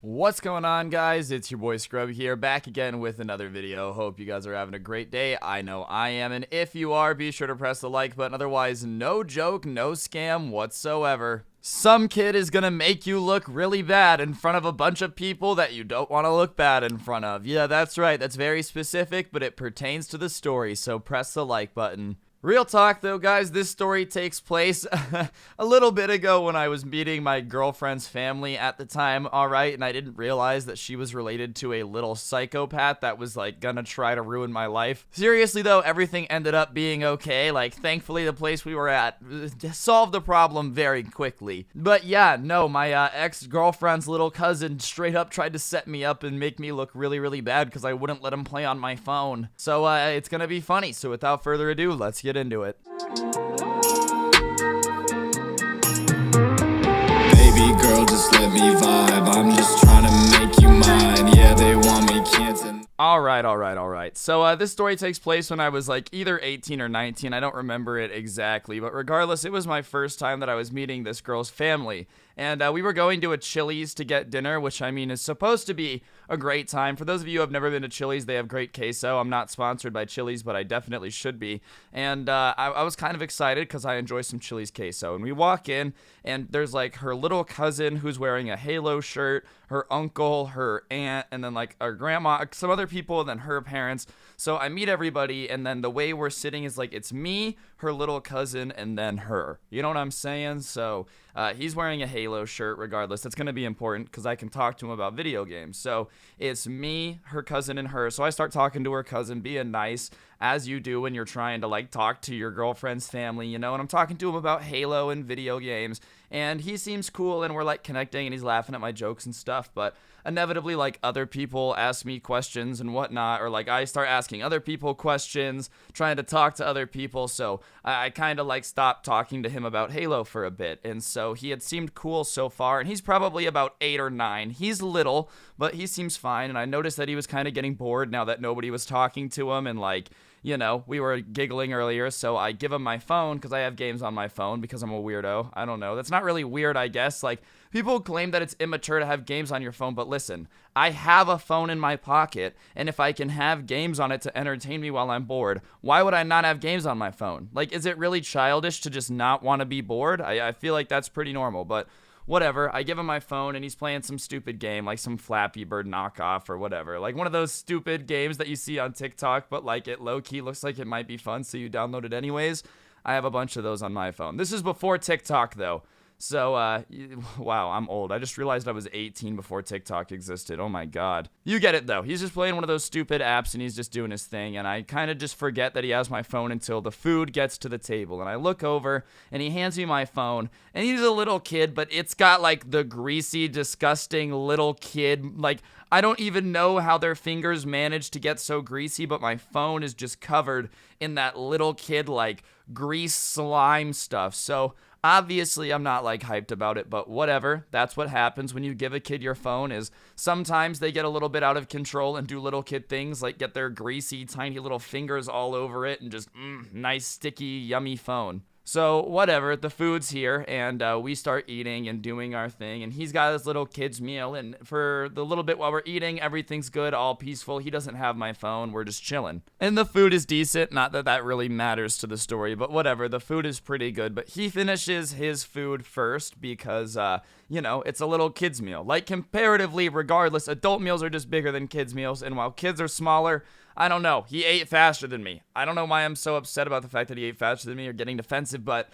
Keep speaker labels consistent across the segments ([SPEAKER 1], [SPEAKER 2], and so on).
[SPEAKER 1] What's going on, guys? It's your boy Scrub here, back again with another video. Hope you guys are having a great day. I know I am, and if you are, be sure to press the like button. Otherwise, no joke, no scam whatsoever. Some kid is gonna make you look really bad in front of a bunch of people that you don't want to look bad in front of. Yeah, that's right. That's very specific, but it pertains to the story, so press the like button. Real talk though, guys, this story takes place a little bit ago when I was meeting my girlfriend's family at the time, alright, and I didn't realize that she was related to a little psychopath that was like gonna try to ruin my life. Seriously though, everything ended up being okay. Like, thankfully the place we were at solved the problem very quickly. But yeah, no, my ex-girlfriend's little cousin straight up tried to set me up and make me look really, really bad because I wouldn't let him play on my phone. So it's gonna be funny, so without further ado, let's get into it.
[SPEAKER 2] Baby girl, just let me vibe. I'm just trying to make you mine. Yeah, they want me, can't.
[SPEAKER 1] Alright. So this story takes place when I was like either 18 or 19. I don't remember it exactly, but regardless, it was my first time that I was meeting this girl's family. And we were going to a Chili's to get dinner, which I mean is supposed to be a great time. For those of you who have never been to Chili's, they have great queso. I'm not sponsored by Chili's, but I definitely should be. And I was kind of excited because I enjoy some Chili's queso. And we walk in, and there's like her little cousin who's wearing a Halo shirt, her uncle, her aunt, and then like our grandma, some other people, and then her parents. So I meet everybody, and then the way we're sitting is like it's me, her little cousin, and then her. You know what I'm saying? So he's wearing a Halo shirt regardless. That's going to be important because I can talk to him about video games. So it's me, her cousin, and her. So I start talking to her cousin, being nice, as you do when you're trying to like talk to your girlfriend's family, you know, and I'm talking to him about Halo and video games, and he seems cool, and we're like connecting, and he's laughing at my jokes and stuff, but inevitably like other people ask me questions and whatnot, or like I start asking other people questions, trying to talk to other people, so I kind of like stopped talking to him about Halo for a bit. And so he had seemed cool so far, and he's probably about 8 or 9. He's little, but he seems fine, and I noticed that he was kind of getting bored now that nobody was talking to him, and like, you know, we were giggling earlier, so I give him my phone because I have games on my phone because I'm a weirdo. I don't know. That's not really weird, I guess. Like, people claim that it's immature to have games on your phone, but listen, I have a phone in my pocket, and if I can have games on it to entertain me while I'm bored, why would I not have games on my phone? Like, is it really childish to just not want to be bored? I feel like that's pretty normal, but whatever. I give him my phone, and he's playing some stupid game, like some Flappy Bird knockoff or whatever. Like one of those stupid games that you see on TikTok, but like it low-key looks like it might be fun, so you download it anyways. I have a bunch of those on my phone. This is before TikTok, though. So, wow, I'm old. I just realized I was 18 before TikTok existed. Oh my god. You get it, though. He's just playing one of those stupid apps, and he's just doing his thing, and I kind of just forget that he has my phone until the food gets to the table, and I look over, and he hands me my phone, and he's a little kid, but it's got, like, the greasy, disgusting little kid, like, I don't even know how their fingers managed to get so greasy, but my phone is just covered in that little kid, like, grease slime stuff, so obviously, I'm not like hyped about it, but whatever. That's what happens when you give a kid your phone is sometimes they get a little bit out of control and do little kid things like get their greasy, tiny little fingers all over it and just, nice, sticky, yummy phone. So whatever, the food's here, and we start eating and doing our thing, and he's got his little kid's meal, and for the little bit while we're eating, everything's good, all peaceful. He doesn't have my phone, we're just chilling. And the food is decent, not that that really matters to the story, but whatever, the food is pretty good, but he finishes his food first because, you know, it's a little kid's meal. Like, comparatively, regardless, adult meals are just bigger than kids' meals, and while kids are smaller, I don't know. He ate faster than me. I don't know why I'm so upset about the fact that he ate faster than me or getting defensive, but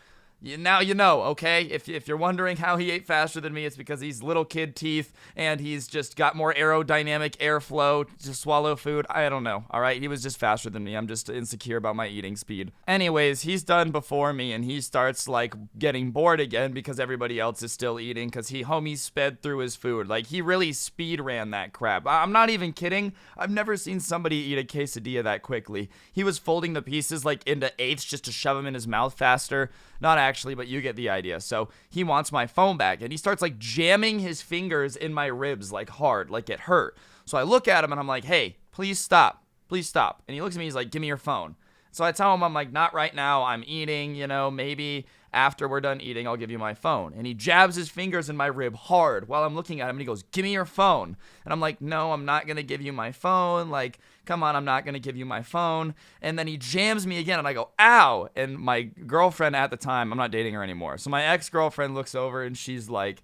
[SPEAKER 1] now you know, okay? If you're wondering how he ate faster than me, it's because he's little kid teeth and he's just got more aerodynamic airflow to swallow food. I don't know, all right? He was just faster than me. I'm just insecure about my eating speed. Anyways, he's done before me and he starts like getting bored again because everybody else is still eating because homie sped through his food. Like he really speed ran that crap. I'm not even kidding. I've never seen somebody eat a quesadilla that quickly. He was folding the pieces like into eighths just to shove them in his mouth faster. Not actually, but you get the idea. So he wants my phone back, and he starts like jamming his fingers in my ribs like hard, like it hurt. So I look at him and I'm like, hey, please stop. Please stop. And he looks at me, he's like, give me your phone. So I tell him, I'm like, not right now. I'm eating, you know, maybe after we're done eating, I'll give you my phone. And he jabs his fingers in my rib hard while I'm looking at him, and he goes, give me your phone. And I'm like, no, I'm not going to give you my phone. Like, come on, I'm not going to give you my phone. And then he jams me again, and I go, ow. And my girlfriend at the time, I'm not dating her anymore. So my ex-girlfriend looks over, and she's like,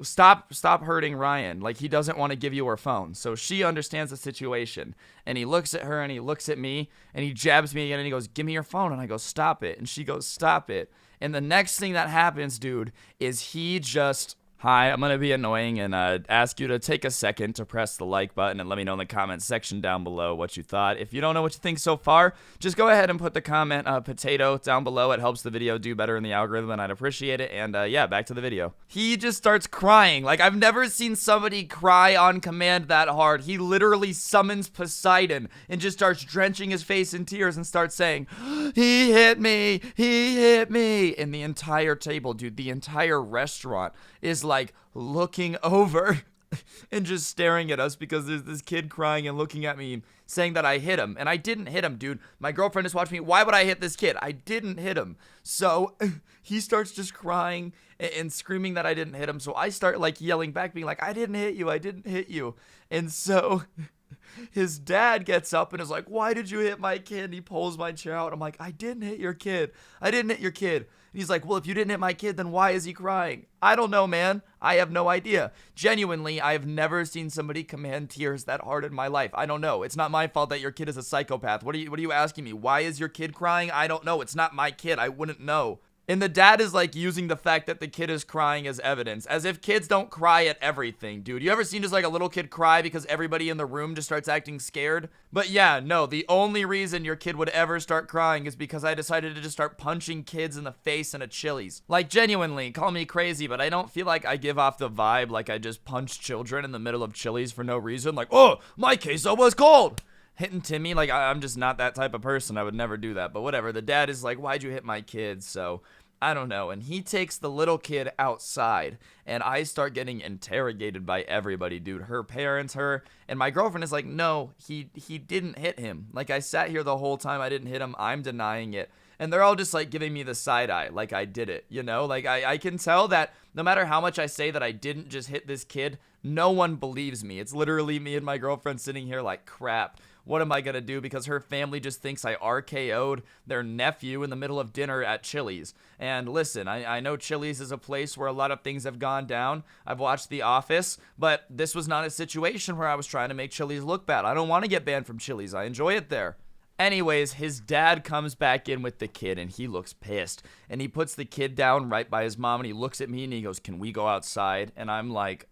[SPEAKER 1] stop hurting Ryan. Like, he doesn't want to give you her phone. So she understands the situation. And he looks at her and he looks at me and he jabs me again and he goes, give me your phone. And I go, stop it. And she goes, stop it. And the next thing that happens, dude, is he just... Hi, I'm going to be annoying and ask you to take a second to press the like button and let me know in the comments section down below what you thought. If you don't know what you think so far, just go ahead and put the comment potato down below. It helps the video do better in the algorithm and I'd appreciate it. And yeah, back to the video. He just starts crying. Like, I've never seen somebody cry on command that hard. He literally summons Poseidon and just starts drenching his face in tears and starts saying, he hit me, he hit me. And the entire table, dude, the entire restaurant is like looking over and just staring at us because there's this kid crying and looking at me saying that I hit him. And I didn't hit him, dude. My girlfriend just watched me. Why would I hit this kid? I didn't hit him. So he starts just crying and screaming that I didn't hit him. So I start like yelling back, being like, I didn't hit you. I didn't hit you. And so his dad gets up and is like, why did you hit my kid? And he pulls my chair out. I'm like, I didn't hit your kid. I didn't hit your kid. And he's like, well, if you didn't hit my kid, then why is he crying? I don't know, man. I have no idea. Genuinely, I have never seen somebody command tears that hard in my life. I don't know. It's not my fault that your kid is a psychopath. What are you asking me? Why is your kid crying? I don't know. It's not my kid. I wouldn't know. And the dad is like using the fact that the kid is crying as evidence, as if kids don't cry at everything, dude. You ever seen just like a little kid cry because everybody in the room just starts acting scared? But yeah, no, the only reason your kid would ever start crying is because I decided to just start punching kids in the face in a Chili's. Like, genuinely, call me crazy, but I don't feel like I give off the vibe like I just punch children in the middle of Chili's for no reason. Like, oh, my queso was cold. Hitting Timmy, like, I'm just not that type of person. I would never do that. But whatever. The dad is like, why'd you hit my kid? So I don't know. And he takes the little kid outside, and I start getting interrogated by everybody, dude. Her parents, her, and my girlfriend is like, no, he didn't hit him. Like, I sat here the whole time. I didn't hit him. I'm denying it. And they're all just like giving me the side eye, like I did it, you know? Like, I can tell that no matter how much I say that I didn't just hit this kid, no one believes me. It's literally me and my girlfriend sitting here like, crap. What am I going to do? Because her family just thinks I RKO'd their nephew in the middle of dinner at Chili's. And listen, I know Chili's is a place where a lot of things have gone down. I've watched The Office, but this was not a situation where I was trying to make Chili's look bad. I don't want to get banned from Chili's. I enjoy it there. Anyways, his dad comes back in with the kid, and he looks pissed. And he puts the kid down right by his mom, and he looks at me, and he goes, can we go outside? And I'm like,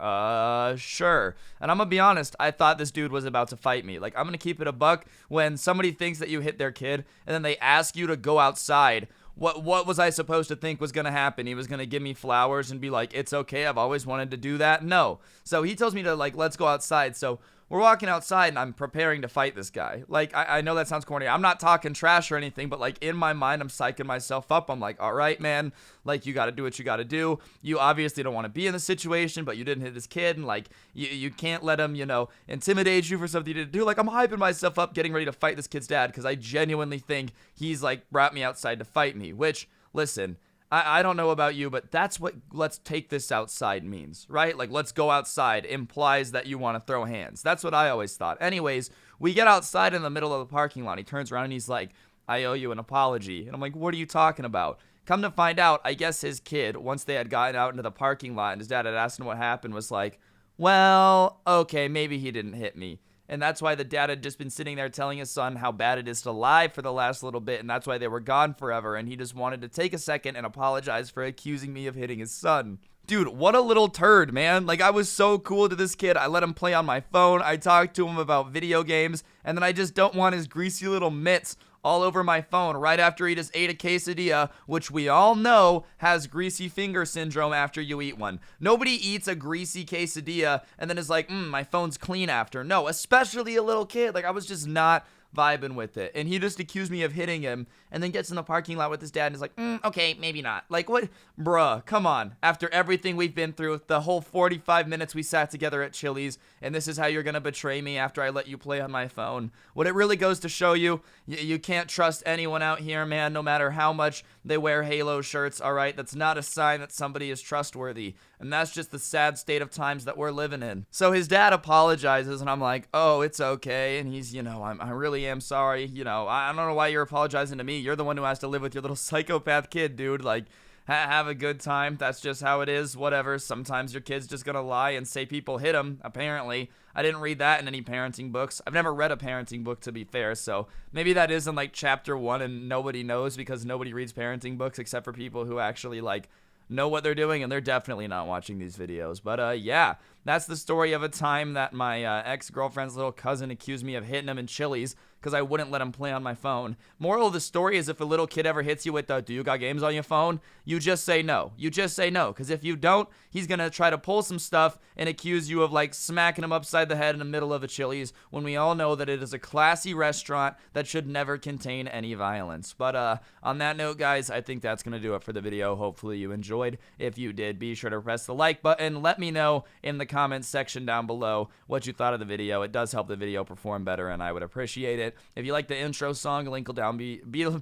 [SPEAKER 1] sure. And I'm gonna be honest, I thought this dude was about to fight me. Like, I'm gonna keep it a buck. When somebody thinks that you hit their kid, and then they ask you to go outside, what was I supposed to think was going to happen? He was going to give me flowers and be like, it's okay, I've always wanted to do that? No. So he tells me to, like, let's go outside. So we're walking outside, and I'm preparing to fight this guy. Like, I know that sounds corny. I'm not talking trash or anything, but, like, in my mind, I'm psyching myself up. I'm like, all right, man, like, you got to do what you got to do. You obviously don't want to be in the situation, but you didn't hit this kid, and, like, you can't let him, you know, intimidate you for something you didn't do. Like, I'm hyping myself up, getting ready to fight this kid's dad, because I genuinely think he's, like, brought me outside to fight me, which, listen, I don't know about you, but that's what let's take this outside means, right? Like, let's go outside implies that you want to throw hands. That's what I always thought. Anyways, we get outside in the middle of the parking lot. He turns around and he's like, I owe you an apology. And I'm like, what are you talking about? Come to find out, I guess his kid, once they had gotten out into the parking lot and his dad had asked him what happened, was like, well, okay, maybe he didn't hit me. And that's why the dad had just been sitting there telling his son how bad it is to lie for the last little bit, and that's why they were gone forever, and he just wanted to take a second and apologize for accusing me of hitting his son. Dude, what a little turd, man. Like, I was so cool to this kid. I let him play on my phone. I talked to him about video games, and then I just don't want his greasy little mitts all over my phone right after he just ate a quesadilla, which we all know has greasy finger syndrome after you eat one. Nobody eats a greasy quesadilla and then is like, my phone's clean after. No, especially a little kid. Like, I was just not vibing with it. And he just accused me of hitting him and then gets in the parking lot with his dad and is like, okay, maybe not. Like, what? Bruh, come on. After everything we've been through, the whole 45 minutes we sat together at Chili's, and this is how you're gonna betray me after I let you play on my phone. What it really goes to show you, you can't trust anyone out here, man, no matter how much they wear Halo shirts, alright? That's not a sign that somebody is trustworthy. And that's just the sad state of times that we're living in. So his dad apologizes, and I'm like, oh, it's okay. And he's, I really am sorry. I don't know why you're apologizing to me. You're the one who has to live with your little psychopath kid, dude. Like, have a good time. That's just how it is. Whatever. Sometimes your kid's just gonna lie and say people hit him, apparently. I didn't read that in any parenting books. I've never read a parenting book, to be fair, so maybe that is in, like, chapter 1 and nobody knows because nobody reads parenting books except for people who actually, like, know what they're doing, and they're definitely not watching these videos. But yeah, that's the story of a time that my ex-girlfriend's little cousin accused me of hitting him in Chili's because I wouldn't let him play on my phone. Moral of the story is if a little kid ever hits you with the, do you got games on your phone? You just say no. You just say no, because if you don't, he's going to try to pull some stuff and accuse you of, like, smacking him upside the head in the middle of a Chili's when we all know that it is a classy restaurant that should never contain any violence. But on that note, guys, I think that's going to do it for the video. Hopefully you enjoyed. If you did, be sure to press the like button. Let me know in the comments section down below what you thought of the video. It does help the video perform better, and I would appreciate it. If you like the intro song, a link will be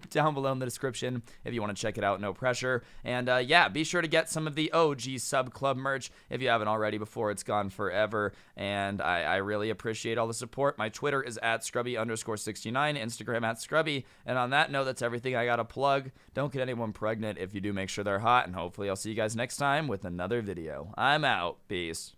[SPEAKER 1] down below in the description if you want to check it out, no pressure. And yeah, be sure to get some of the OG Sub Club merch if you haven't already before it's gone forever. And I really appreciate all the support. My Twitter is @Scrubby_69, Instagram @Scrubby. And on that note, that's everything I got to plug. Don't get anyone pregnant. If you do, make sure they're hot. And hopefully I'll see you guys next time with another video. I'm out. Peace.